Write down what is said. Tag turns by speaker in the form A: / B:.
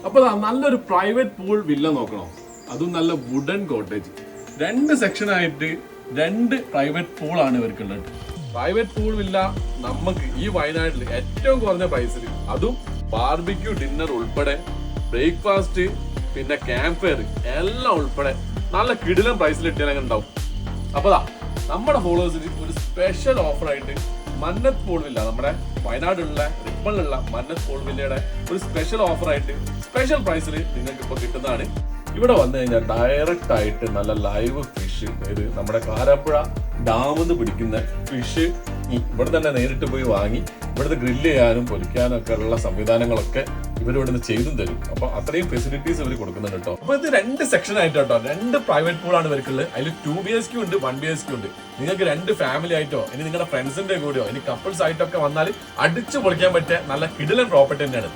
A: അപ്പൊ നല്ലൊരു private pool villa നോക്കണോ? അതും നല്ല വുഡൻ കോട്ടേജ്. 2 സെക്ഷനായിട്ട് 2 പ്രൈവറ്റ് പൂളാണ് ഇവർക്കുള്ളത്. പ്രൈവറ്റ് പൂൾ വില്ല നമുക്ക് ഈ വയനാട്ടിൽ ഏറ്റവും കുറഞ്ഞ പ്രൈസിൽ, അതും ബാർബിക്യൂ ഡിന്നർ ഉൾപ്പെടെ, ബ്രേക്ക്ഫാസ്റ്റ്, പിന്നെ ക്യാമ്പ് ഫയർ എല്ലാം ഉൾപ്പെടെ നല്ല കിടിലൻ പ്രൈസിൽ ഇട്ടാൽ അങ്ങനെ ഉണ്ടാവും. അപ്പൊ നമ്മുടെ ഫോളോവേഴ്സിന് ഒരു സ്പെഷ്യൽ ഓഫർ ആയിട്ട് മന്നത്ത് പൂൾ വില്ല, നമ്മുടെ വയനാടുള്ള റിപ്പണിലുള്ള മന്നത്ത് പൂൾ വില്ലയുടെ ഒരു സ്പെഷ്യൽ ഓഫർ ആയിട്ട് സ്പെഷ്യൽ പ്രൈസിൽ നിങ്ങൾക്ക് ഇപ്പൊ കിട്ടുന്നതാണ്. ഇവിടെ വന്നു കഴിഞ്ഞാൽ ഡയറക്റ്റ് ആയിട്ട് നല്ല ലൈവ് ഫിഷ്, അതായത് നമ്മുടെ കാരാപ്പുഴ ഡാമിൽ നിന്ന് പിടിക്കുന്ന ഫിഷ് ഇവിടെ തന്നെ നേരിട്ട് പോയി വാങ്ങി ഇവിടുത്തെ ഗ്രില്ല് ചെയ്യാനും പൊരിക്കാനും ഒക്കെ ഉള്ള സംവിധാനങ്ങളൊക്കെ ഇവർ ഇവിടുന്ന് ചെയ്തും തരും. അപ്പൊ അത്രയും ഫെസിലിറ്റീസ് ഇവർ കൊടുക്കുന്നുണ്ട് കേട്ടോ. അപ്പൊ ഇത് 2 സെക്ഷൻ ആയിട്ട് കേട്ടോ, 2 പ്രൈവറ്റ് പൂളാണ് ഇവർക്കുള്ളത്. അതിൽ 2 BHK ഉണ്ട്, 1 BHK ഉണ്ട്. നിങ്ങൾക്ക് 2 ഫാമിലി ആയിട്ടോ ഇനി നിങ്ങളുടെ ഫ്രണ്ട്സിന്റെ കൂടെയോ ഇനി കപ്പിൾസ് ആയിട്ടൊക്കെ വന്നാൽ അടിച്ചു പൊളിക്കാൻ പറ്റിയ നല്ല കിടിലൻ പ്രോപ്പർട്ടി തന്നെയാണ്.